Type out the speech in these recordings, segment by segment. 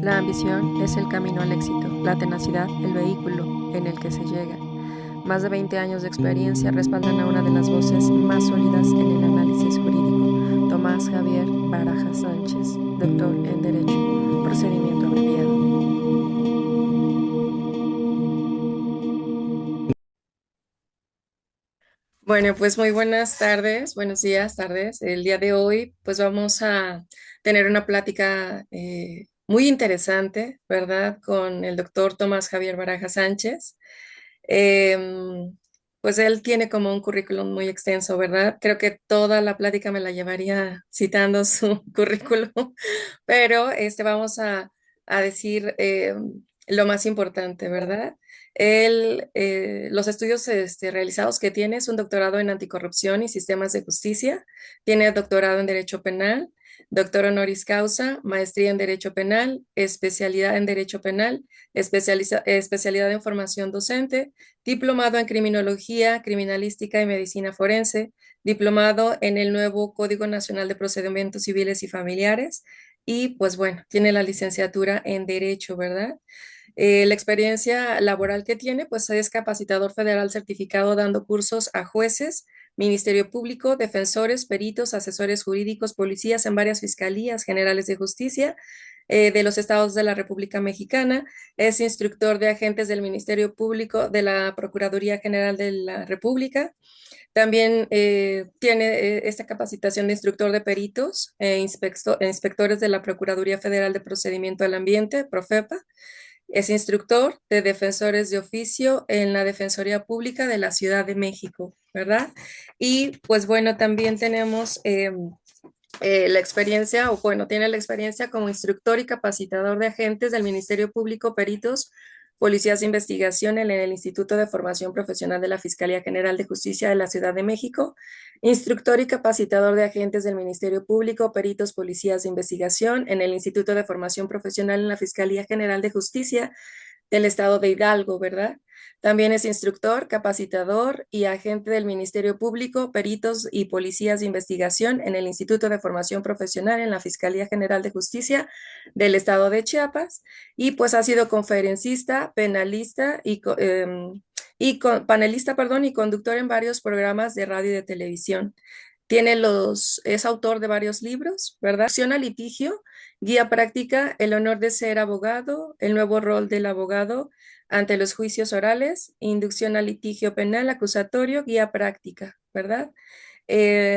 La ambición es el camino al éxito, la tenacidad el vehículo en el que se llega. Más de 20 años de experiencia respaldan a una de las voces más sólidas en el análisis jurídico, Tomás Javier Barajas Sánchez, doctor en Derecho, procedimiento abreviado. Bueno, pues muy buenas tardes, buenos días, tardes. El día de hoy, pues vamos a tener una plática muy interesante, ¿verdad? Con el doctor Tomás Javier Baraja Sánchez. Pues él tiene como un currículum muy extenso, ¿verdad? Creo que toda la plática me la llevaría citando su currículum, pero vamos a decir lo más importante, ¿verdad? Los estudios realizados que tiene es un doctorado en anticorrupción y sistemas de justicia, tiene doctorado en Derecho Penal, doctor honoris causa, maestría en Derecho Penal, especialidad en Derecho Penal, especialidad en formación docente, diplomado en Criminología, Criminalística y Medicina Forense, diplomado en el nuevo Código Nacional de Procedimientos Civiles y Familiares, y pues bueno, tiene la licenciatura en Derecho, ¿verdad? La experiencia laboral que tiene, pues es capacitador federal certificado dando cursos a jueces, Ministerio Público, defensores, peritos, asesores jurídicos, policías en varias fiscalías generales de justicia de los estados de la República Mexicana. Es instructor de agentes del Ministerio Público de la Procuraduría General de la República. También tiene esta capacitación de instructor de peritos e inspectores de la Procuraduría Federal de Procedimiento al Ambiente, Profepa. Es instructor de defensores de oficio en la Defensoría Pública de la Ciudad de México, ¿verdad? Y pues bueno, también tenemos la experiencia, o bueno, tiene la experiencia como instructor y capacitador de agentes del Ministerio Público, peritos, policías de investigación en el Instituto de Formación Profesional de la Fiscalía General de Justicia de la Ciudad de México, instructor y capacitador de agentes del Ministerio Público, peritos, policías de investigación en el Instituto de Formación Profesional en la Fiscalía General de Justicia del Estado de Hidalgo, ¿verdad? También es instructor, capacitador y agente del Ministerio Público, peritos y policías de investigación en el Instituto de Formación Profesional en la Fiscalía General de Justicia del Estado de Chiapas, y pues ha sido conferencista, penalista panelista, perdón, y conductor en varios programas de radio y de televisión. Es autor de varios libros, ¿verdad? Acción a litigio, guía práctica, el honor de ser abogado, el nuevo rol del abogado ante los juicios orales, inducción al litigio penal, acusatorio, guía práctica, ¿verdad?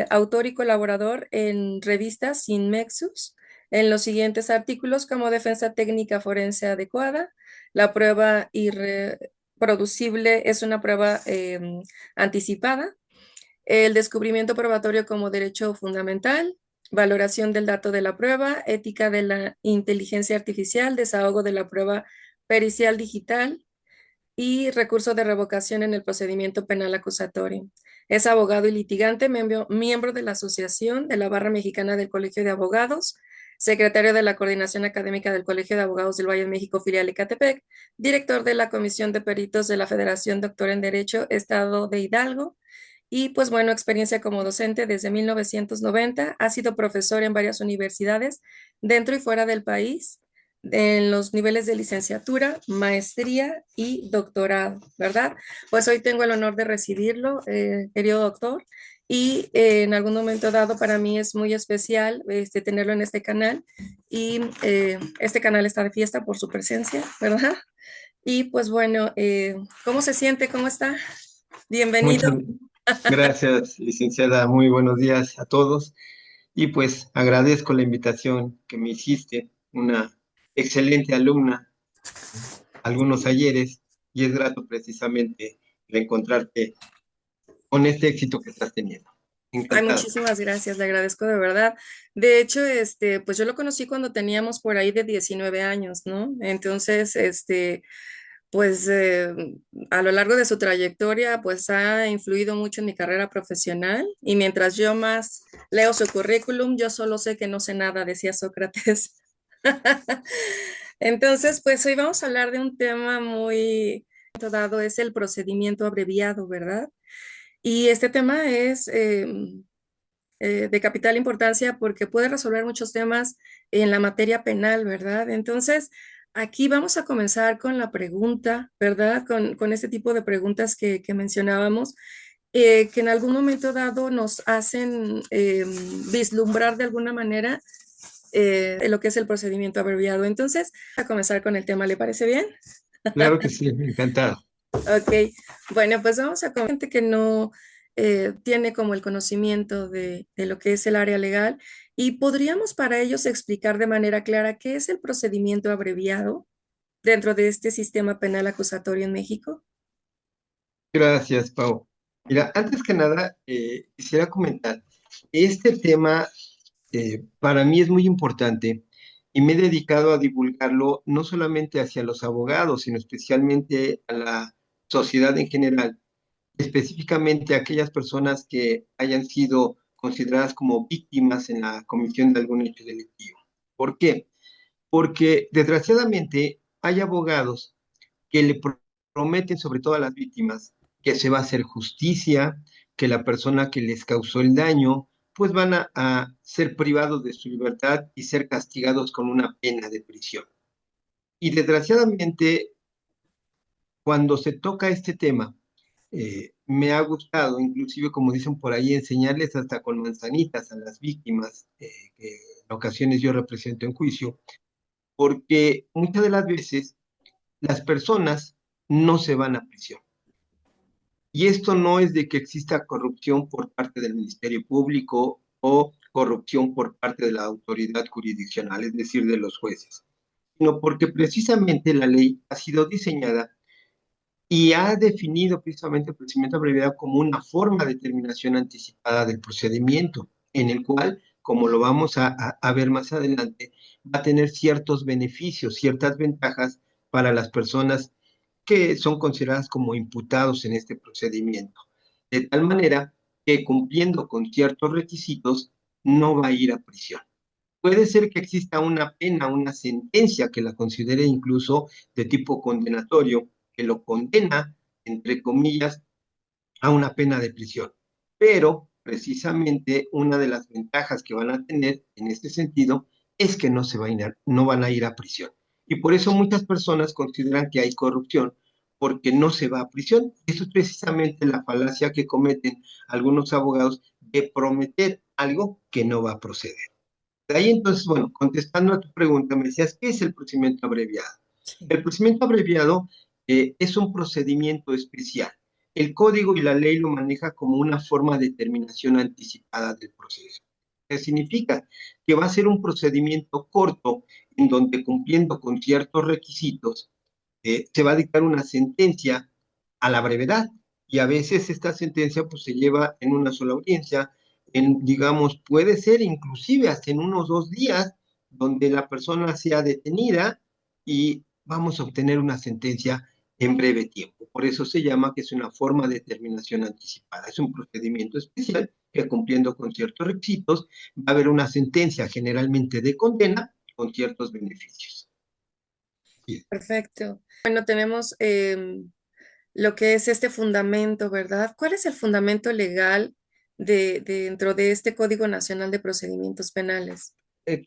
Autor y colaborador en revistas Inmexus, en los siguientes artículos como defensa técnica forense adecuada, la prueba irreproducible es una prueba anticipada, el descubrimiento probatorio como derecho fundamental, valoración del dato de la prueba, ética de la inteligencia artificial, desahogo de la prueba pericial digital y recurso de revocación en el procedimiento penal acusatorio. Es abogado y litigante, miembro de la Asociación de la Barra Mexicana del Colegio de Abogados, secretario de la Coordinación Académica del Colegio de Abogados del Valle de México, filial Ecatepec, director de la Comisión de Peritos de la Federación Doctor en Derecho, Estado de Hidalgo, y pues bueno, experiencia como docente desde 1990, ha sido profesor en varias universidades dentro y fuera del país, en los niveles de licenciatura, maestría y doctorado, ¿verdad? Pues hoy tengo el honor de recibirlo, querido doctor, y en algún momento dado para mí es muy especial tenerlo en este canal, y este canal está de fiesta por su presencia, ¿verdad? Y pues bueno, ¿cómo se siente? ¿Cómo está? Bienvenido. Muchas gracias, licenciada. Muy buenos días a todos. Y pues agradezco la invitación que me hiciste, una excelente alumna, algunos ayeres, y es grato precisamente reencontrarte con este éxito que estás teniendo. Ay, Encantado. muchísimas gracias, le agradezco de verdad. De hecho, pues yo lo conocí cuando teníamos por ahí de 19 años, ¿no? Entonces, pues a lo largo de su trayectoria, pues ha influido mucho en mi carrera profesional, y mientras yo más leo su currículum, yo solo sé que no sé nada, decía Sócrates. Entonces, pues hoy vamos a hablar de un tema muy dado, es el procedimiento abreviado, ¿verdad? Y este tema es de capital importancia porque puede resolver muchos temas en la materia penal, ¿verdad? Entonces, aquí vamos a comenzar con la pregunta, ¿verdad? Con este tipo de preguntas que mencionábamos, que en algún momento dado nos hacen vislumbrar de alguna manera lo que es el procedimiento abreviado. Entonces, a comenzar con el tema, ¿le parece bien? Claro que sí, encantado. Ok, bueno, pues vamos a con gente que no tiene como el conocimiento de lo que es el área legal y podríamos para ellos explicar de manera clara qué es el procedimiento abreviado dentro de este sistema penal acusatorio en México. Gracias, Pau. Mira, antes que nada, quisiera comentar, este tema para mí es muy importante y me he dedicado a divulgarlo no solamente hacia los abogados, sino especialmente a la sociedad en general, específicamente a aquellas personas que hayan sido consideradas como víctimas en la comisión de algún hecho delictivo. ¿Por qué? Porque desgraciadamente hay abogados que le prometen, sobre todo a las víctimas, que se va a hacer justicia, que la persona que les causó el daño, pues van a ser privados de su libertad y ser castigados con una pena de prisión. Y desgraciadamente, cuando se toca este tema, me ha gustado, inclusive como dicen por ahí, enseñarles hasta con manzanitas a las víctimas que en ocasiones yo represento en juicio, porque muchas de las veces las personas no se van a prisión. Y esto no es de que exista corrupción por parte del Ministerio Público o corrupción por parte de la autoridad jurisdiccional, es decir, de los jueces, sino porque precisamente la ley ha sido diseñada y ha definido precisamente el procedimiento abreviado como una forma de terminación anticipada del procedimiento, en el cual, como lo vamos a ver más adelante, va a tener ciertos beneficios, ciertas ventajas para las personas que son consideradas como imputados en este procedimiento, de tal manera que cumpliendo con ciertos requisitos no va a ir a prisión. Puede ser que exista una pena, una sentencia que la considere incluso de tipo condenatorio, que lo condena, entre comillas, a una pena de prisión. Pero precisamente una de las ventajas que van a tener en este sentido es que no van a ir a prisión. Y por eso muchas personas consideran que hay corrupción porque no se va a prisión. Eso es precisamente la falacia que cometen algunos abogados de prometer algo que no va a proceder. De ahí entonces, bueno, contestando a tu pregunta, me decías, ¿qué es el procedimiento abreviado? Sí. El procedimiento abreviado es un procedimiento especial. El código y la ley lo maneja como una forma de terminación anticipada del proceso. ¿Qué significa? Que va a ser un procedimiento corto en donde cumpliendo con ciertos requisitos se va a dictar una sentencia a la brevedad y a veces esta sentencia pues se lleva en una sola audiencia, digamos, puede ser inclusive hasta en unos 2 días donde la persona sea detenida y vamos a obtener una sentencia en breve tiempo. Por eso se llama que es una forma de terminación anticipada. Es un procedimiento especial que cumpliendo con ciertos requisitos va a haber una sentencia generalmente de condena con ciertos beneficios. Bien. Perfecto. Bueno, tenemos lo que es este fundamento, ¿verdad? ¿Cuál es el fundamento legal dentro de este Código Nacional de Procedimientos Penales?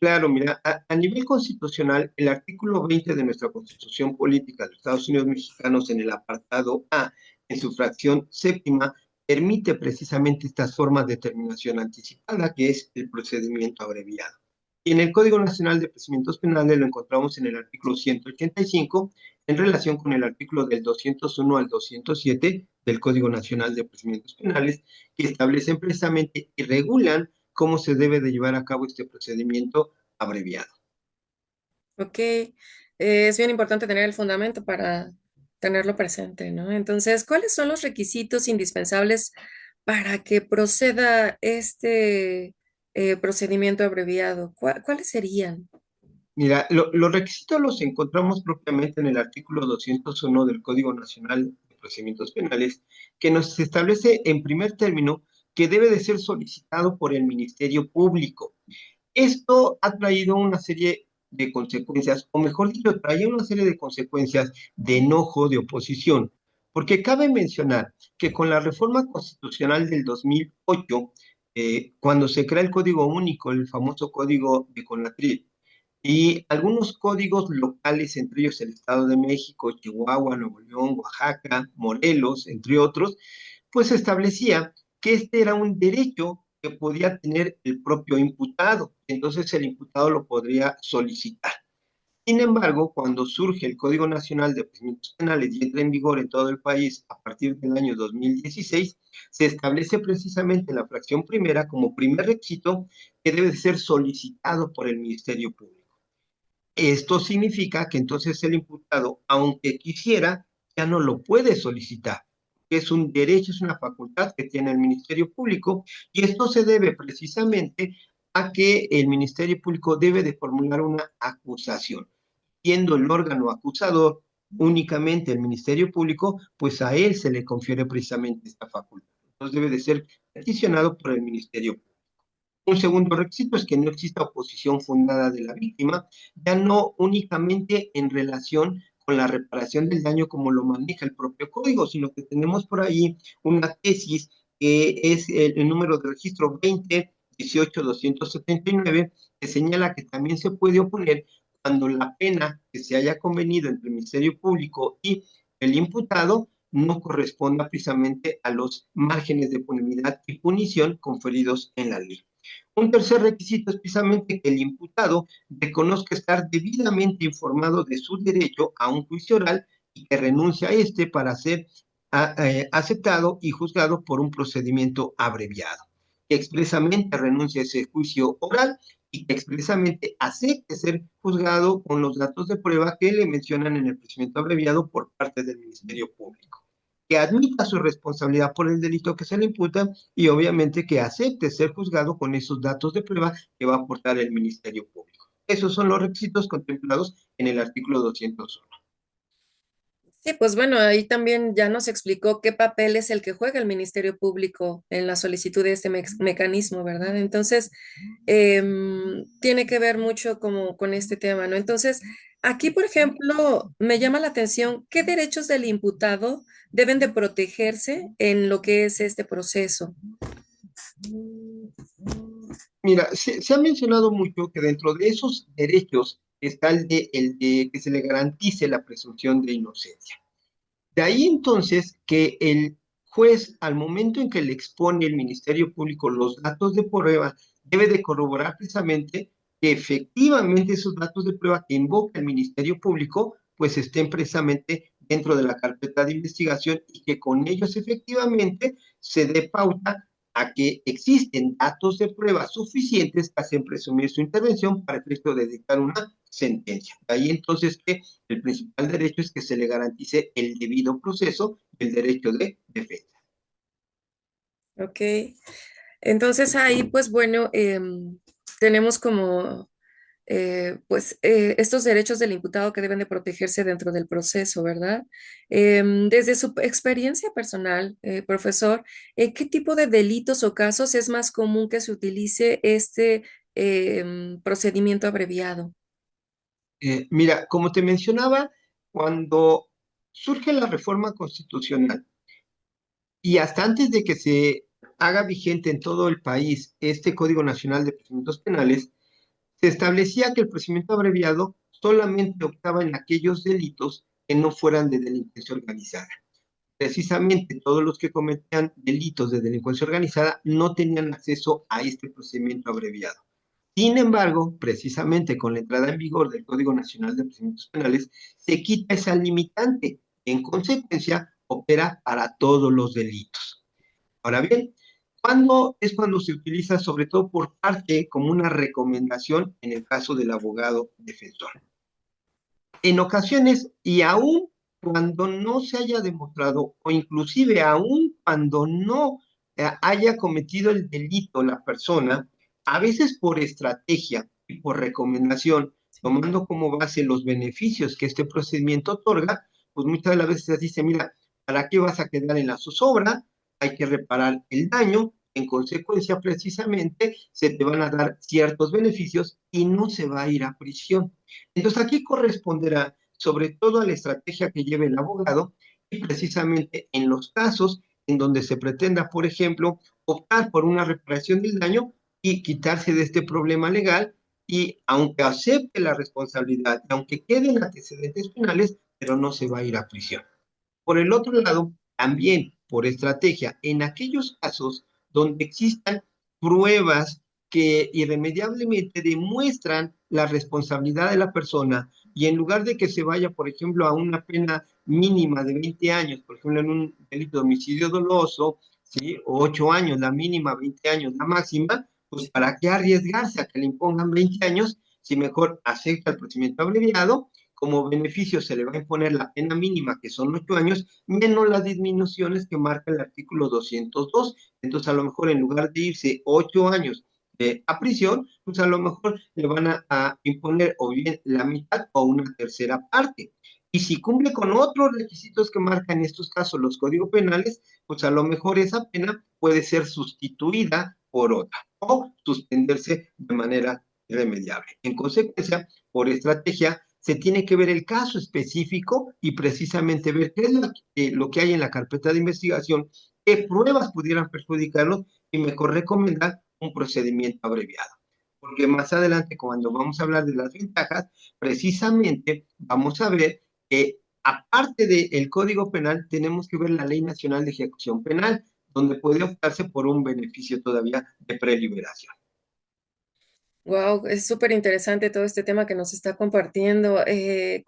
Claro, mira, a nivel constitucional, el artículo 20 de nuestra Constitución Política de los Estados Unidos Mexicanos, en el apartado A, en su fracción séptima, permite precisamente estas formas de terminación anticipada, que es el procedimiento abreviado. Y en el Código Nacional de Procedimientos Penales lo encontramos en el artículo 185, en relación con el artículo del 201 al 207 del Código Nacional de Procedimientos Penales, que establecen precisamente y regulan cómo se debe de llevar a cabo este procedimiento abreviado. Ok, es bien importante tener el fundamento para tenerlo presente, ¿no? Entonces, ¿cuáles son los requisitos indispensables para que proceda este procedimiento abreviado? ¿Cuáles serían? Mira, los requisitos los encontramos propiamente en el artículo 201 del Código Nacional de Procedimientos Penales, que nos establece en primer término que debe de ser solicitado por el Ministerio Público. Esto ha traído una serie de consecuencias, o mejor dicho, traía una serie de consecuencias de enojo, de oposición, porque cabe mencionar que con la reforma constitucional del 2008 cuando se crea el código único, el famoso código de CONATRIL, y algunos códigos locales, entre ellos el Estado de México, Chihuahua, Nuevo León, Oaxaca, Morelos, entre otros, pues establecía que este era un derecho que podía tener el propio imputado. Entonces el imputado lo podría solicitar. Sin embargo, cuando surge el Código Nacional de Procedimientos Penales y entra en vigor en todo el país a partir del año 2016, se establece precisamente la fracción primera como primer requisito que debe ser solicitado por el Ministerio Público. Esto significa que entonces el imputado, aunque quisiera, ya no lo puede solicitar. Es un derecho, es una facultad que tiene el Ministerio Público, y esto se debe precisamente a que el Ministerio Público debe de formular una acusación. Siendo el órgano acusador únicamente el Ministerio Público, pues a él se le confiere precisamente esta facultad. Entonces debe de ser peticionado por el Ministerio Público. Un segundo requisito es que no exista oposición fundada de la víctima, ya no únicamente en relación con la reparación del daño como lo maneja el propio código, sino que tenemos por ahí una tesis que es el número de registro 20-18-279, que señala que también se puede oponer cuando la pena que se haya convenido entre el Ministerio Público y el imputado no corresponda precisamente a los márgenes de punibilidad y punición conferidos en la ley. Un tercer requisito es precisamente que el imputado reconozca estar debidamente informado de su derecho a un juicio oral y que renuncie a este para ser aceptado y juzgado por un procedimiento abreviado. Que expresamente renuncie a ese juicio oral y que expresamente acepte ser juzgado con los datos de prueba que le mencionan en el procedimiento abreviado por parte del Ministerio Público, que admita su responsabilidad por el delito que se le imputa y obviamente que acepte ser juzgado con esos datos de prueba que va a aportar el Ministerio Público. Esos son los requisitos contemplados en el artículo 201. Sí, pues bueno, ahí también ya nos explicó qué papel es el que juega el Ministerio Público en la solicitud de este mecanismo, ¿verdad? Entonces, tiene que ver mucho como con este tema, ¿no? Entonces, aquí, por ejemplo, me llama la atención qué derechos del imputado deben de protegerse en lo que es este proceso. Mira, se ha mencionado mucho que dentro de esos derechos está el de que se le garantice la presunción de inocencia. De ahí entonces que el juez, al momento en que le expone el Ministerio Público los datos de prueba, debe de corroborar precisamente que efectivamente esos datos de prueba que invoca el Ministerio Público, pues estén precisamente dentro de la carpeta de investigación y que con ellos efectivamente se dé pauta a que existen datos de prueba suficientes que hacen presumir su intervención para efecto de dictar una sentencia. De ahí entonces que el principal derecho es que se le garantice el debido proceso y el derecho de defensa. Ok. Entonces ahí, pues bueno, tenemos como estos derechos del imputado que deben de protegerse dentro del proceso, ¿verdad? Desde su experiencia personal, profesor, ¿qué tipo de delitos o casos es más común que se utilice este procedimiento abreviado? Mira, como te mencionaba, cuando surge la reforma constitucional y hasta antes de que se haga vigente en todo el país este Código Nacional de Procedimientos Penales, se establecía que el procedimiento abreviado solamente optaba en aquellos delitos que no fueran de delincuencia organizada. Precisamente todos los que cometían delitos de delincuencia organizada no tenían acceso a este procedimiento abreviado. Sin embargo, precisamente con la entrada en vigor del Código Nacional de Procedimientos Penales, se quita esa limitante. En consecuencia, opera para todos los delitos. Ahora bien, ¿cuándo es cuando se utiliza, sobre todo por parte, como una recomendación en el caso del abogado defensor? En ocasiones, y aún cuando no se haya demostrado, o inclusive aún cuando no haya cometido el delito la persona, a veces por estrategia y por recomendación, tomando como base los beneficios que este procedimiento otorga, pues muchas de las veces se dice, mira, ¿para qué vas a quedar en la zozobra? Hay que reparar el daño, en consecuencia, precisamente, se te van a dar ciertos beneficios y no se va a ir a prisión. Entonces aquí corresponderá sobre todo a la estrategia que lleve el abogado y precisamente en los casos en donde se pretenda, por ejemplo, optar por una reparación del daño y quitarse de este problema legal y aunque acepte la responsabilidad, y aunque queden antecedentes penales, pero no se va a ir a prisión. Por el otro lado, también por estrategia, en aquellos casos donde existan pruebas que irremediablemente demuestran la responsabilidad de la persona y en lugar de que se vaya, por ejemplo, a una pena mínima de 20 años, por ejemplo, en un delito de homicidio doloso, ¿sí? O 8 años la mínima, 20 años la máxima, pues ¿para qué arriesgarse a que le impongan 20 años si mejor acepta el procedimiento abreviado? Como beneficio se le va a imponer la pena mínima, que son 8 años, menos las disminuciones que marca el artículo 202. Entonces, a lo mejor en lugar de irse 8 años a prisión, pues a lo mejor le van a imponer o bien la mitad o una tercera parte. Y si cumple con otros requisitos que marcan en estos casos los códigos penales, pues a lo mejor esa pena puede ser sustituida por otra o suspenderse de manera irremediable. En consecuencia, por estrategia, se tiene que ver el caso específico y precisamente ver qué es lo que hay en la carpeta de investigación, qué pruebas pudieran perjudicarlos y mejor recomendar un procedimiento abreviado. Porque más adelante, cuando vamos a hablar de las ventajas, precisamente vamos a ver que aparte del Código Penal, tenemos que ver la Ley Nacional de Ejecución Penal, donde puede optarse por un beneficio todavía de preliberación. Wow, es súper interesante todo este tema que nos está compartiendo.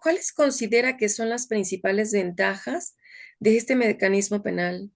¿Cuáles considera que son las principales ventajas de este mecanismo penal?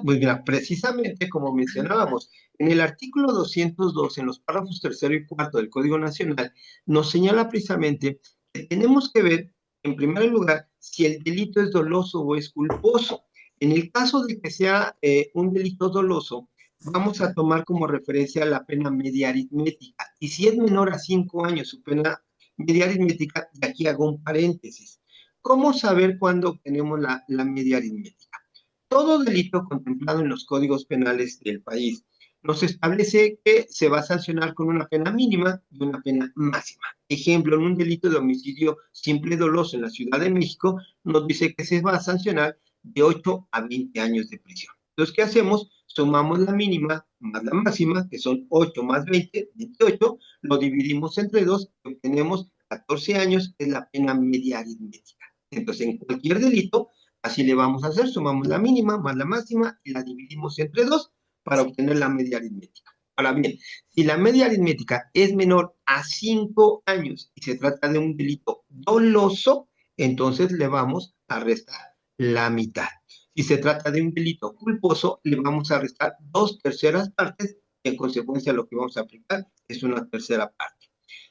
Pues mira, precisamente como mencionábamos, en el artículo 202, en los párrafos tercero y cuarto del Código Nacional, nos señala precisamente que tenemos que ver, en primer lugar, si el delito es doloso o es culposo. En el caso de que sea un delito doloso, vamos a tomar como referencia la pena media aritmética. Y si es menor a 5 años su pena media aritmética, y aquí hago un paréntesis. ¿Cómo saber cuándo obtenemos la media aritmética? Todo delito contemplado en los códigos penales del país nos establece que se va a sancionar con una pena mínima y una pena máxima. Ejemplo, en un delito de homicidio simple doloso en la Ciudad de México, nos dice que se va a sancionar de 8 a 20 años de prisión. Entonces, ¿qué hacemos? Sumamos la mínima más la máxima, que son 8 más 20, 28, lo dividimos entre 2 y obtenemos 14 años, que es la pena media aritmética. Entonces, en cualquier delito, así le vamos a hacer, sumamos la mínima más la máxima y la dividimos entre 2 para obtener la media aritmética. Ahora bien, si la media aritmética es menor a 5 años y se trata de un delito doloso, entonces le vamos a restar la mitad. Si se trata de un delito culposo, le vamos a restar 2/3 partes y en consecuencia lo que vamos a aplicar es una tercera parte.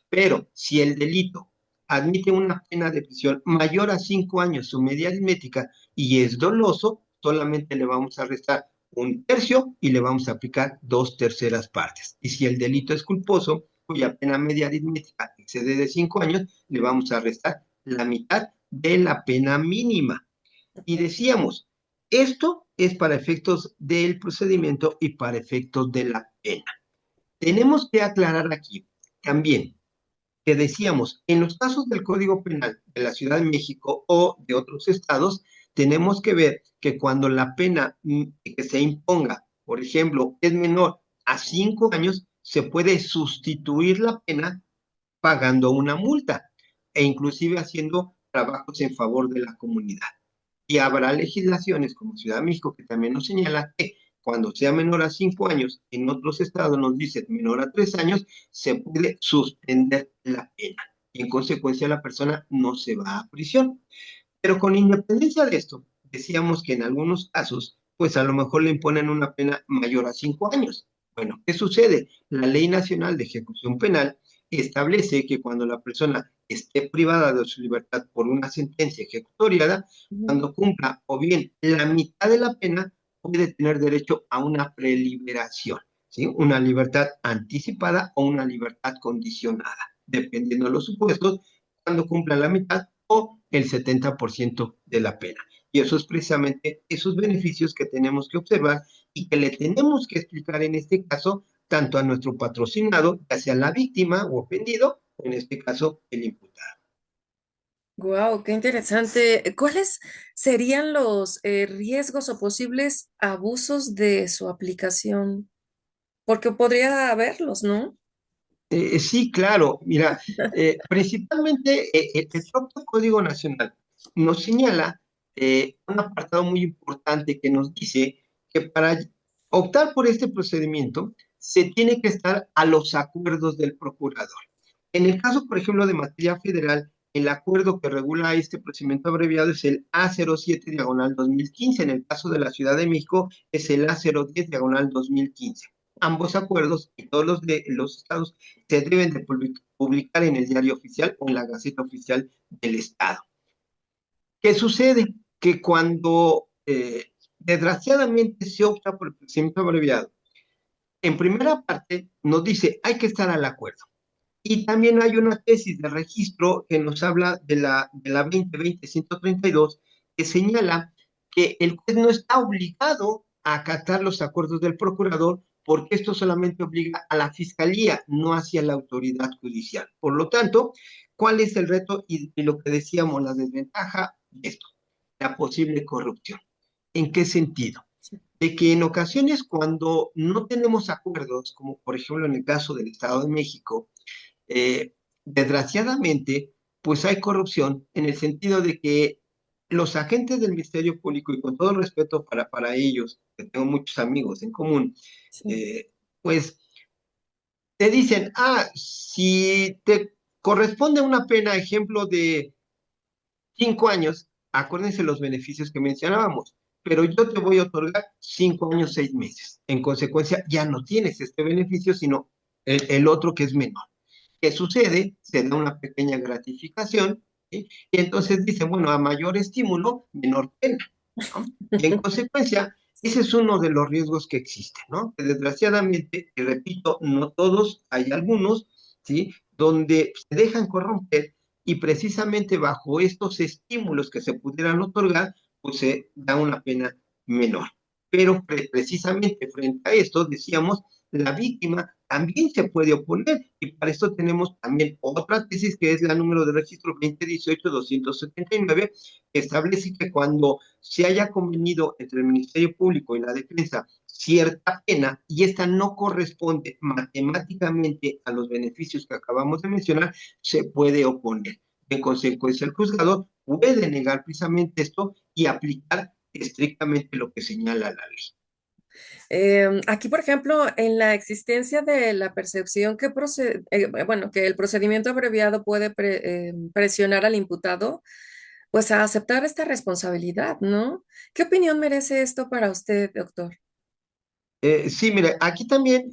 Pero si el delito admite una pena de prisión mayor a 5 años, su media aritmética, y es doloso, solamente le vamos a restar 1/3 y le vamos a aplicar 2/3 partes. Y si el delito es culposo, cuya pena media aritmética excede de 5 años, le vamos a restar la mitad de la pena mínima. Y Ok. decíamos, esto es para efectos del procedimiento y para efectos de la pena. Tenemos que aclarar aquí también que decíamos, en los casos del Código Penal de la Ciudad de México o de otros estados, tenemos que ver que cuando la pena que se imponga, por ejemplo, es menor a 5 años, se puede sustituir la pena pagando una multa e inclusive haciendo trabajos en favor de la comunidad. Y habrá legislaciones como Ciudad de México que también nos señala que cuando sea menor a 5 años, en otros estados nos dice menor a 3 años, se puede suspender la pena. Y en consecuencia la persona no se va a prisión. Pero con independencia de esto, decíamos que en algunos casos, pues a lo mejor le imponen una pena mayor a 5 años. Bueno, ¿qué sucede? La Ley Nacional de Ejecución Penal establece que cuando la persona esté privada de su libertad por una sentencia ejecutoriada, Ujú. cuando cumpla o bien la mitad de la pena, puede tener derecho a una preliberación, ¿sí? Una libertad anticipada o una libertad condicionada, dependiendo de los supuestos, cuando cumpla la mitad o el 70% de la pena. Y eso es precisamente esos beneficios que tenemos que observar y que le tenemos que explicar en este caso tanto a nuestro patrocinado, ya sea la víctima o ofendido, o en este caso el imputado. Wow, qué interesante. ¿Cuáles serían los riesgos o posibles abusos de su aplicación? Porque podría haberlos, ¿no? Sí, claro. Mira, principalmente el propio Código Nacional nos señala un apartado muy importante que nos dice que para optar por este procedimiento se tiene que estar a los acuerdos del procurador. En el caso, por ejemplo, de materia federal, el acuerdo que regula este procedimiento abreviado es el A07/2015. En el caso de la Ciudad de México es el A010/2015. Ambos acuerdos y todos los de los estados se deben de publicar en el diario oficial o en la Gaceta Oficial del Estado. ¿Qué sucede? Que cuando desgraciadamente se opta por el procedimiento abreviado, en primera parte nos dice hay que estar al acuerdo. Y también hay una tesis de registro que nos habla de la 2020-132 que señala que el juez no está obligado a acatar los acuerdos del procurador porque esto solamente obliga a la fiscalía, no hacia la autoridad judicial. Por lo tanto, ¿cuál es el reto y lo que decíamos, la desventaja de esto? La posible corrupción. ¿En qué sentido? Sí. De que en ocasiones cuando no tenemos acuerdos, como por ejemplo en el caso del Estado de México, eh, desgraciadamente, pues hay corrupción en el sentido de que los agentes del Ministerio Público, y con todo el respeto para ellos, que tengo muchos amigos en común, Sí. eh, pues te dicen, si te corresponde una pena, ejemplo, de 5 años, acuérdense los beneficios que mencionábamos, pero yo te voy a otorgar 5 años, 6 meses. En consecuencia, ya no tienes este beneficio, sino el otro que es menor. ¿Qué sucede? Se da una pequeña gratificación, ¿sí? Y entonces dicen, bueno, a mayor estímulo, menor pena, ¿no? Y en consecuencia, ese es uno de los riesgos que existen, ¿no? Que desgraciadamente, y repito, no todos, hay algunos, ¿sí? Donde se dejan corromper y precisamente bajo estos estímulos que se pudieran otorgar, pues se da una pena menor. Pero precisamente frente a esto, decíamos, la víctima también se puede oponer y para esto tenemos también otra tesis que es la número de registro 2018-279, que establece que cuando se haya convenido entre el Ministerio Público y la defensa cierta pena y esta no corresponde matemáticamente a los beneficios que acabamos de mencionar, se puede oponer. En consecuencia, el juzgado puede negar precisamente esto y aplicar estrictamente lo que señala la ley. Aquí, por ejemplo, en la existencia de la percepción bueno, que el procedimiento abreviado puede presionar al imputado, pues a aceptar esta responsabilidad, ¿no? ¿Qué opinión merece esto para usted, doctor? Sí, mira, aquí también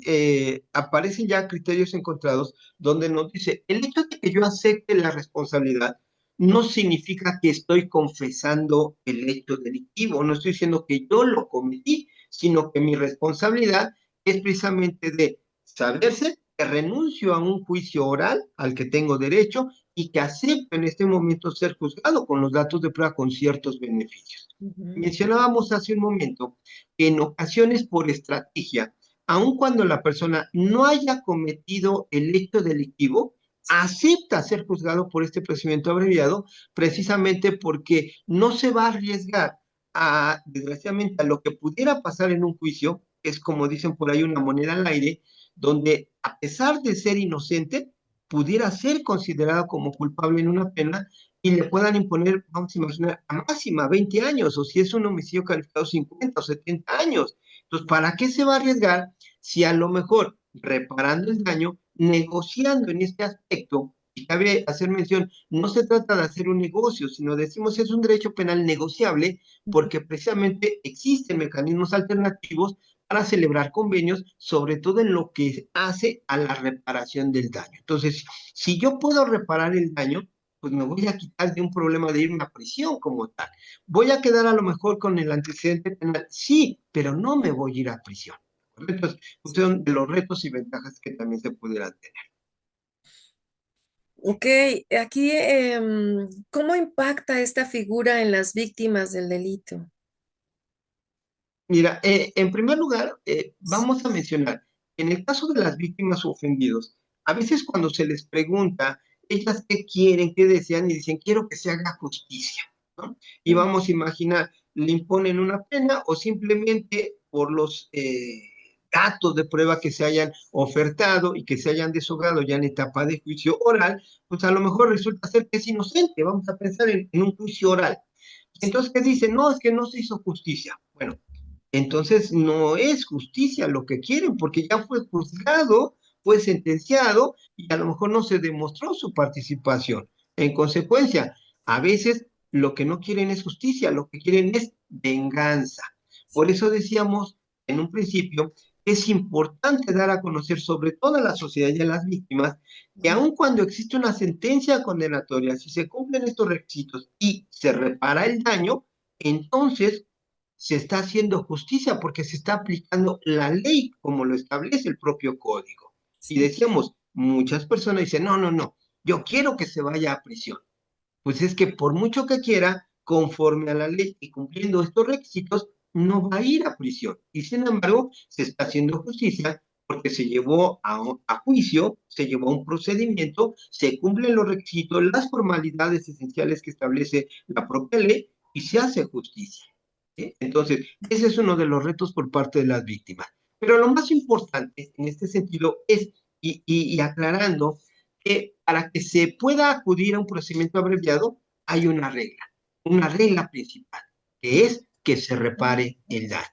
aparecen ya criterios encontrados donde nos dice, el hecho de que yo acepte la responsabilidad no significa que estoy confesando el hecho delictivo, no estoy diciendo que yo lo cometí, sino que mi responsabilidad es precisamente de saberse que renuncio a un juicio oral al que tengo derecho y que acepto en este momento ser juzgado con los datos de prueba con ciertos beneficios. Ujú. Mencionábamos hace un momento que en ocasiones por estrategia, aun cuando la persona no haya cometido el hecho delictivo, acepta ser juzgado por este procedimiento abreviado, precisamente porque no se va a arriesgar desgraciadamente, a lo que pudiera pasar en un juicio, es como dicen por ahí, una moneda al aire, donde a pesar de ser inocente, pudiera ser considerado como culpable en una pena y le puedan imponer, vamos a imaginar, a máxima 20 años, o si es un homicidio calificado 50 o 70 años. Entonces, ¿para qué se va a arriesgar si a lo mejor reparando el daño, negociando en este aspecto, y cabe hacer mención, no se trata de hacer un negocio, sino decimos es un derecho penal negociable porque precisamente existen mecanismos alternativos para celebrar convenios, sobre todo en lo que hace a la reparación del daño. Entonces, si yo puedo reparar el daño, pues me voy a quitar de un problema de irme a prisión como tal. Voy a quedar a lo mejor con el antecedente penal, sí, pero no me voy a ir a prisión. Entonces, son de los retos y ventajas que también se pudieran tener. Ok, aquí, ¿cómo impacta esta figura en las víctimas del delito? Mira, en primer lugar, vamos a mencionar, en el caso de las víctimas o ofendidos, a veces cuando se les pregunta ellas qué quieren, qué desean y dicen, quiero que se haga justicia, ¿no? Y Mm. vamos a imaginar, le imponen una pena o simplemente por los datos de prueba que se hayan ofertado y que se hayan deshogado ya en etapa de juicio oral, pues a lo mejor resulta ser que es inocente. Vamos a pensar en un juicio oral. Entonces, ¿qué dicen? No, es que no se hizo justicia. Bueno, entonces no es justicia lo que quieren, porque ya fue juzgado, fue sentenciado y a lo mejor no se demostró su participación. En consecuencia, a veces lo que no quieren es justicia, lo que quieren es venganza. Por eso decíamos en un principio, es importante dar a conocer sobre todo a la sociedad y a las víctimas que aun cuando existe una sentencia condenatoria, si se cumplen estos requisitos y se repara el daño, entonces se está haciendo justicia porque se está aplicando la ley como lo establece el propio código. Y Sí. decíamos, muchas personas dicen, no, no, no, yo quiero que se vaya a prisión. Pues es que por mucho que quiera, conforme a la ley y cumpliendo estos requisitos, no va a ir a prisión. Y sin embargo, se está haciendo justicia porque se llevó a juicio, se llevó a un procedimiento, se cumplen los requisitos, las formalidades esenciales que establece la propia ley y se hace justicia. ¿Sí? Entonces, ese es uno de los retos por parte de las víctimas. Pero lo más importante en este sentido es, y aclarando, que para que se pueda acudir a un procedimiento abreviado, hay una regla principal, que es que se repare el daño.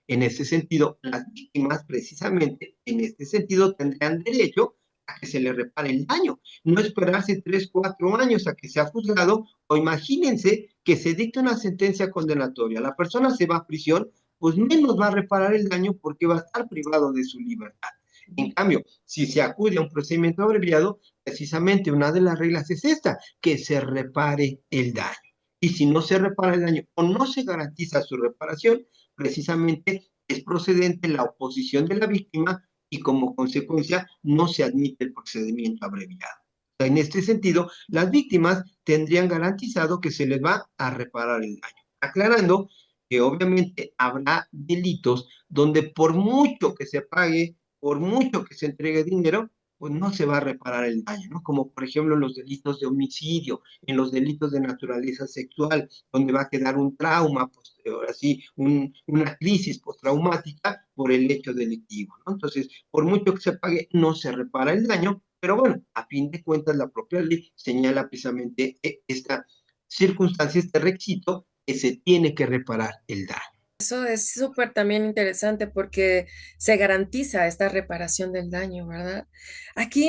En ese sentido, las víctimas, precisamente, en este sentido, tendrán derecho a que se le repare el daño. No esperarse 3, 4 años a que sea juzgado, o imagínense que se dicte una sentencia condenatoria. La persona se va a prisión, pues menos va a reparar el daño porque va a estar privado de su libertad. En cambio, si se acude a un procedimiento abreviado, precisamente una de las reglas es esta, que se repare el daño. Y si no se repara el daño o no se garantiza su reparación, precisamente es procedente la oposición de la víctima y como consecuencia no se admite el procedimiento abreviado. En este sentido, las víctimas tendrían garantizado que se les va a reparar el daño, aclarando que obviamente habrá delitos donde por mucho que se pague, por mucho que se entregue dinero, pues no se va a reparar el daño, ¿no? Como por ejemplo en los delitos de homicidio, en los delitos de naturaleza sexual, donde va a quedar un trauma, pues, ahora sí, una crisis postraumática por el hecho delictivo, ¿no? Entonces, por mucho que se pague, no se repara el daño, pero bueno, a fin de cuentas la propia ley señala precisamente esta circunstancia, este requisito, que se tiene que reparar el daño. Eso es súper también interesante porque se garantiza esta reparación del daño, ¿verdad? Aquí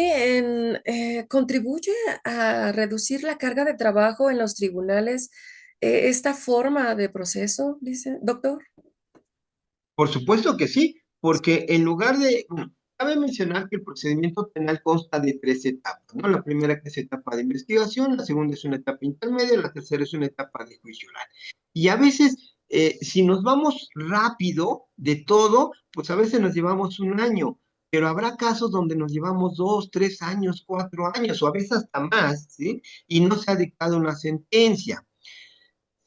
contribuye a reducir la carga de trabajo en los tribunales, esta forma de proceso, dice, doctor. Por supuesto que sí, porque en lugar de, bueno, cabe mencionar que el procedimiento penal consta de 3 etapas, ¿no? La primera que es etapa de investigación, la segunda es una etapa intermedia, la tercera es una etapa de juicio oral. Y a veces, si nos vamos rápido de todo, pues a veces nos llevamos un año, pero habrá casos donde nos llevamos 2, 3 años, 4 años, o a veces hasta más, ¿sí? Y no se ha dictado una sentencia.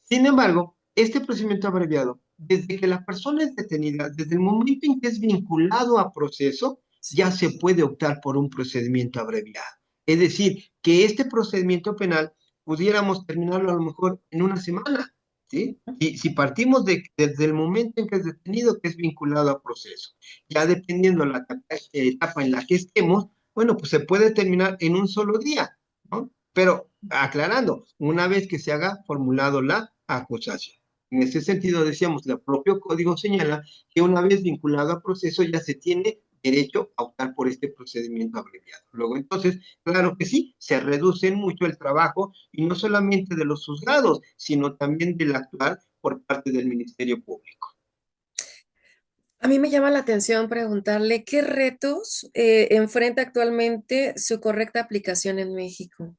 Sin embargo, este procedimiento abreviado, desde que la persona es detenida, desde el momento en que es vinculado a proceso, ya se puede optar por un procedimiento abreviado. Es decir, que este procedimiento penal pudiéramos terminarlo a lo mejor en una semana, ¿sí? Y si partimos desde el momento en que es detenido, que es vinculado a proceso, ya dependiendo la etapa en la que estemos, bueno, pues se puede terminar en un solo día, ¿no? Pero aclarando, una vez que se haga formulado la acusación. En ese sentido, decíamos, el propio código señala que una vez vinculado a proceso ya se tiene derecho a optar por este procedimiento abreviado. Luego, entonces, claro que sí, se reduce mucho el trabajo y no solamente de los juzgados, sino también del actuar por parte del Ministerio Público. A mí me llama la atención preguntarle qué retos enfrenta actualmente su correcta aplicación en México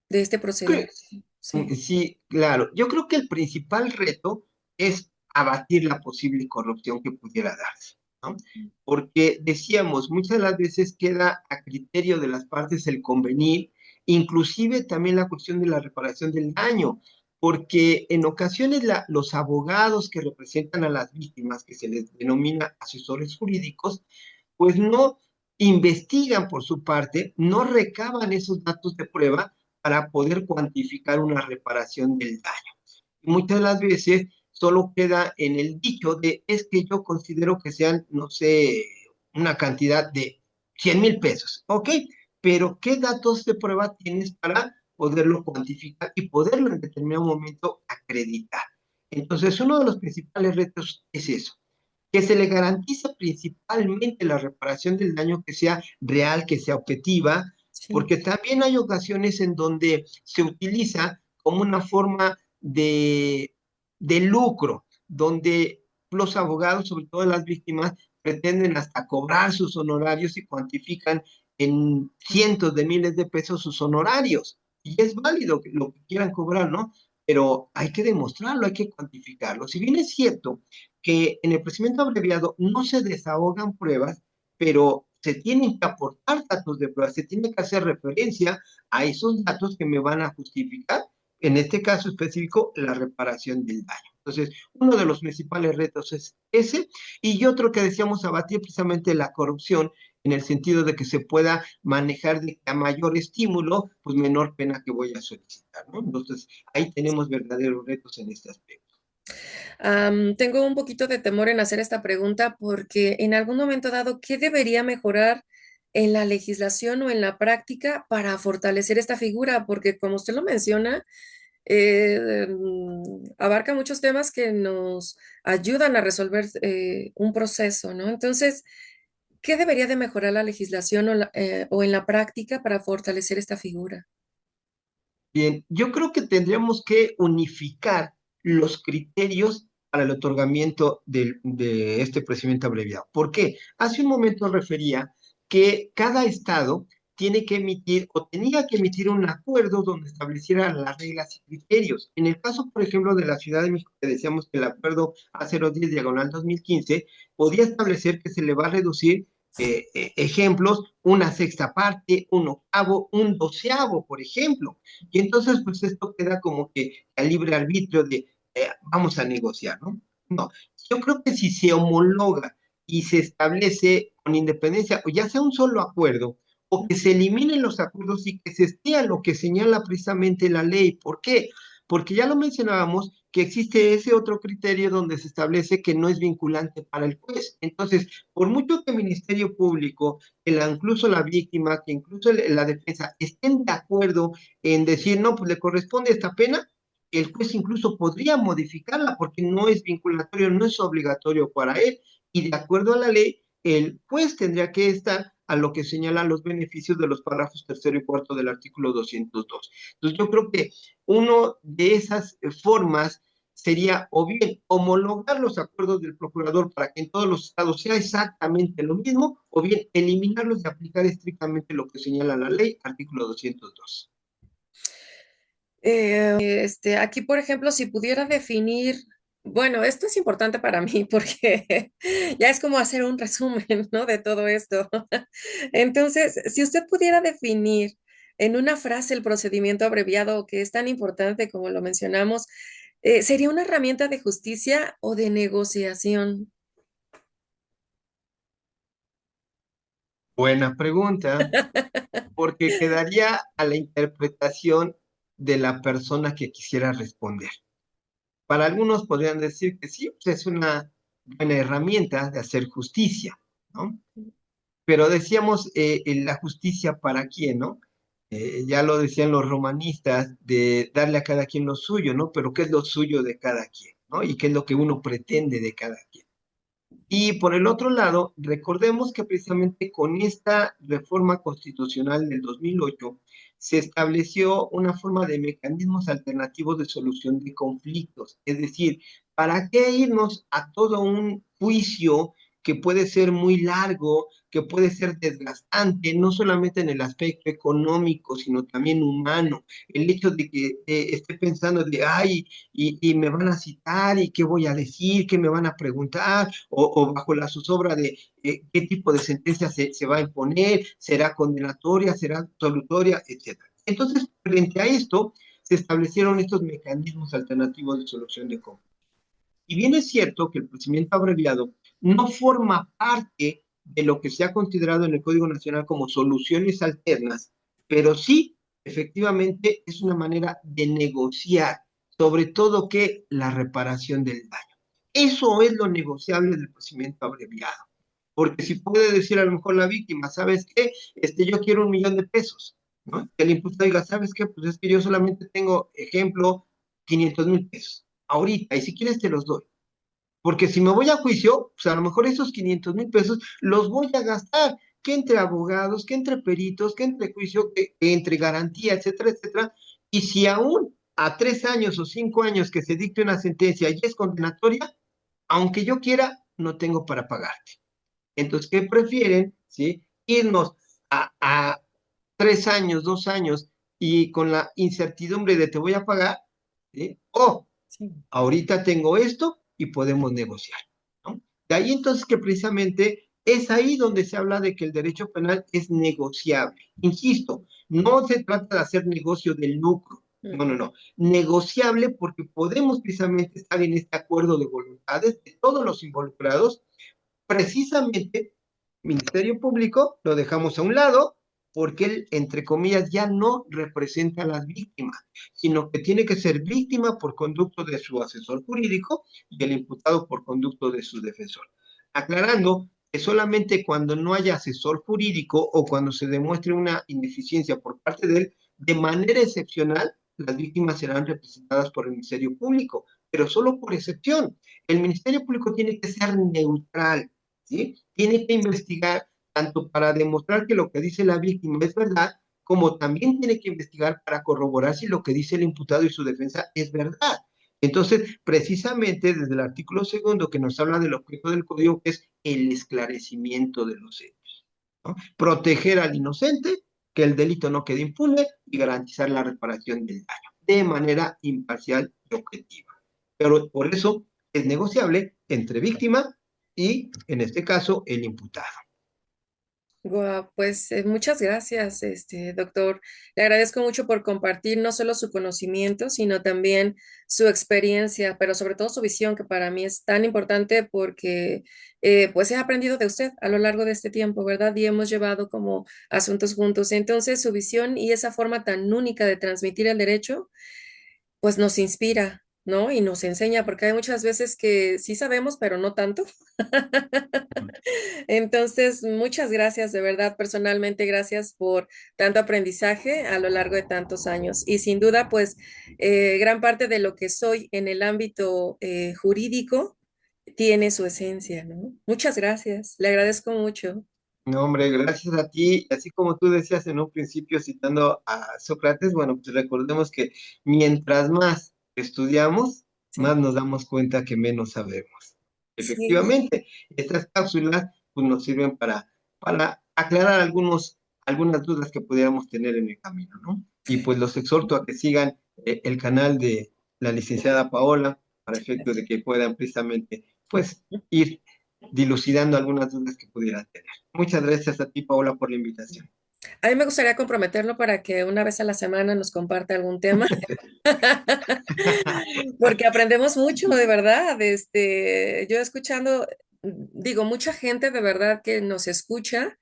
de este procedimiento. Sí. Sí, claro. Yo creo que el principal reto es abatir la posible corrupción que pudiera darse, ¿no? Porque decíamos, muchas de las veces queda a criterio de las partes el convenir, inclusive también la cuestión de la reparación del daño, porque en ocasiones los abogados que representan a las víctimas, que se les denomina asesores jurídicos, pues no investigan por su parte, no recaban esos datos de prueba para poder cuantificar una reparación del daño. Y muchas de las veces solo queda en el dicho de, es que yo considero que sean, no sé, una cantidad de 100,000 pesos, ¿ok? Pero ¿qué datos de prueba tienes para poderlo cuantificar y poderlo en determinado momento acreditar? Entonces, uno de los principales retos es eso, que se le garantice principalmente la reparación del daño que sea real, que sea objetiva, Sí, porque también hay ocasiones en donde se utiliza como una forma de lucro, donde los abogados, sobre todo las víctimas, pretenden hasta cobrar sus honorarios y cuantifican en sí. cientos de miles de pesos sus honorarios. Y es válido lo que quieran cobrar, ¿no? Pero hay que demostrarlo, hay que cuantificarlo. Si bien es cierto que en el procedimiento abreviado no se desahogan pruebas, pero se tienen que aportar datos de pruebas, se tiene que hacer referencia a esos datos que me van a justificar, en este caso específico, la reparación del daño. Entonces, uno de los principales retos es ese, y otro que decíamos abatir precisamente la corrupción, en el sentido de que se pueda manejar de que a mayor estímulo, pues menor pena que voy a solicitar, ¿no? Entonces, ahí tenemos verdaderos retos en este aspecto. Tengo un poquito de temor en hacer esta pregunta porque en algún momento dado, ¿qué debería mejorar en la legislación o en la práctica para fortalecer esta figura? Porque como usted lo menciona, abarca muchos temas que nos ayudan a resolver un proceso, ¿no? Entonces, ¿qué debería de mejorar la legislación o en la práctica para fortalecer esta figura? Bien, yo creo que tendríamos que unificar los criterios para el otorgamiento de este procedimiento abreviado. ¿Por qué? Hace un momento refería que cada estado tiene que emitir o tenía que emitir un acuerdo donde estableciera las reglas y criterios. En el caso, por ejemplo, de la Ciudad de México, que decíamos que el acuerdo A010/2015 podía establecer que se le va a reducir ejemplos, una sexta parte, un octavo, un doceavo, por ejemplo. Y entonces, pues esto queda como que a libre arbitrio de vamos a negociar, ¿no? No, yo creo que si se homologa y se establece con independencia, o ya sea un solo acuerdo, o que se eliminen los acuerdos y que se esté a lo que señala precisamente la ley. ¿Por qué? Porque ya lo mencionábamos, que existe ese otro criterio donde se establece que no es vinculante para el juez. Entonces, por mucho que el Ministerio Público, incluso la víctima, que incluso la defensa estén de acuerdo en decir, no, pues le corresponde esta pena, el juez incluso podría modificarla porque no es vinculatorio, no es obligatorio para él. Y de acuerdo a la ley, el juez tendría que estar a lo que señalan los beneficios de los párrafos tercero y cuarto del artículo 202. Entonces, yo creo que uno de esas formas sería o bien homologar los acuerdos del procurador para que en todos los estados sea exactamente lo mismo, o bien eliminarlos y aplicar estrictamente lo que señala la ley, artículo 202. Aquí, por ejemplo, si pudiera definir, bueno, esto es importante para mí porque ya es como hacer un resumen, ¿no? De todo esto. Entonces, si usted pudiera definir en una frase el procedimiento abreviado que es tan importante como lo mencionamos, ¿sería una herramienta de justicia o de negociación? Buena pregunta, porque quedaría a la interpretación de la persona que quisiera responder. Para algunos podrían decir que sí, pues es una buena herramienta de hacer justicia, ¿no? Pero decíamos, la justicia para quién, ¿no? Ya lo decían los romanistas, de darle a cada quien lo suyo, ¿no? Pero ¿qué es lo suyo de cada quien, ¿no? Y qué es lo que uno pretende de cada quien. Y por el otro lado, recordemos que precisamente con esta reforma constitucional del 2008 se estableció una forma de mecanismos alternativos de solución de conflictos. Es decir, ¿para qué irnos a todo un juicio que puede ser muy largo, que puede ser desgastante, no solamente en el aspecto económico, sino también humano? El hecho de que esté pensando de, ay, y me van a citar, y qué voy a decir, qué me van a preguntar, o bajo la zozobra de qué tipo de sentencia se va a imponer, será condenatoria, será absolutoria, etcétera. Entonces, frente a esto, se establecieron estos mecanismos alternativos de solución de conflictos. Y bien es cierto que el procedimiento abreviado no forma parte de lo que se ha considerado en el Código Nacional como soluciones alternas, pero sí, efectivamente, es una manera de negociar, sobre todo que la reparación del daño. Eso es lo negociable del procedimiento abreviado. Porque si puede decir a lo mejor la víctima, ¿sabes qué? Yo quiero 1 millón de pesos, ¿no? Que el imputado diga, ¿sabes qué? Pues es que yo solamente tengo, ejemplo, 500,000 pesos. Ahorita, y si quieres te los doy. Porque si me voy a juicio, pues a lo mejor esos 500,000 pesos los voy a gastar, que entre abogados, que entre peritos, que entre juicio, que entre garantía, etcétera, etcétera. Y si aún a 3 años o 5 años que se dicte una sentencia y es condenatoria, aunque yo quiera, no tengo para pagarte. Entonces, ¿qué prefieren? ¿Sí? Irnos a 3 años, 2 años y con la incertidumbre de te voy a pagar, ¿sí? O Sí. ahorita tengo esto y podemos negociar, ¿no? De ahí entonces que precisamente es ahí donde se habla de que el derecho penal es negociable. Insisto, no se trata de hacer negocio del lucro, no, no, Ujú. no. Negociable porque podemos precisamente estar en este acuerdo de voluntades de todos los involucrados. Precisamente, Ministerio Público lo dejamos a un lado porque él, entre comillas, ya no representa a las víctimas, sino que tiene que ser víctima por conducto de su asesor jurídico y el imputado por conducto de su defensor. Aclarando que solamente cuando no haya asesor jurídico o cuando se demuestre una ineficiencia por parte de él, de manera excepcional, las víctimas serán representadas por el Ministerio Público, pero solo por excepción. El Ministerio Público tiene que ser neutral, ¿sí? Tiene que investigar tanto para demostrar que lo que dice la víctima es verdad, como también tiene que investigar para corroborar si lo que dice el imputado y su defensa es verdad. Entonces, precisamente desde el artículo 2 que nos habla del objeto del código, que es el esclarecimiento de los hechos, ¿no? Proteger al inocente, que el delito no quede impune y garantizar la reparación del daño de manera imparcial y objetiva. Pero por eso es negociable entre víctima y, en este caso, el imputado. Guau, pues muchas gracias, doctor. Le agradezco mucho por compartir no solo su conocimiento, sino también su experiencia, pero sobre todo su visión, que para mí es tan importante porque pues he aprendido de usted a lo largo de este tiempo, ¿verdad? Y hemos llevado como asuntos juntos. Entonces, su visión y esa forma tan única de transmitir el derecho pues nos inspira, ¿no? Y nos enseña, porque hay muchas veces que sí sabemos, pero no tanto. Entonces, muchas gracias, de verdad, personalmente, gracias por tanto aprendizaje a lo largo de tantos años. Y sin duda, pues, gran parte de lo que soy en el ámbito jurídico tiene su esencia, ¿no? Muchas gracias, le agradezco mucho. No, hombre, gracias a ti. Así como tú decías en un principio citando a Sócrates, bueno, pues recordemos que mientras más estudiamos, más Sí, nos damos cuenta que menos sabemos. sí. Efectivamente, estas cápsulas pues, nos sirven para aclarar algunas dudas que pudiéramos tener en el camino, ¿no? Y pues los exhorto a que sigan el canal de la licenciada Paola para efecto de que puedan precisamente pues ir dilucidando algunas dudas que pudieran tener. Muchas gracias a ti, Paola, por la invitación. A mí me gustaría comprometerlo para que una vez a la semana nos comparta algún tema. Porque aprendemos mucho, de verdad. Yo escuchando, digo, mucha gente de verdad que nos escucha,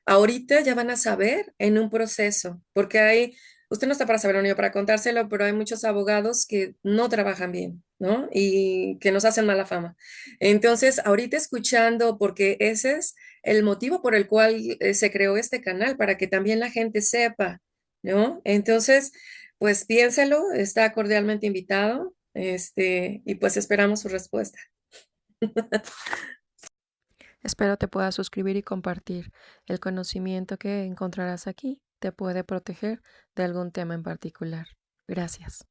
ahorita ya van a saber en un proceso, porque usted no está para saberlo ni yo para contárselo, pero hay muchos abogados que no trabajan bien, ¿no? Y que nos hacen mala fama. Entonces, ahorita escuchando, porque ese es el motivo por el cual se creó este canal, para que también la gente sepa, ¿no? Entonces, pues piénselo, está cordialmente invitado, y pues esperamos su respuesta. Espero te puedas suscribir y compartir. El conocimiento que encontrarás aquí te puede proteger de algún tema en particular. Gracias.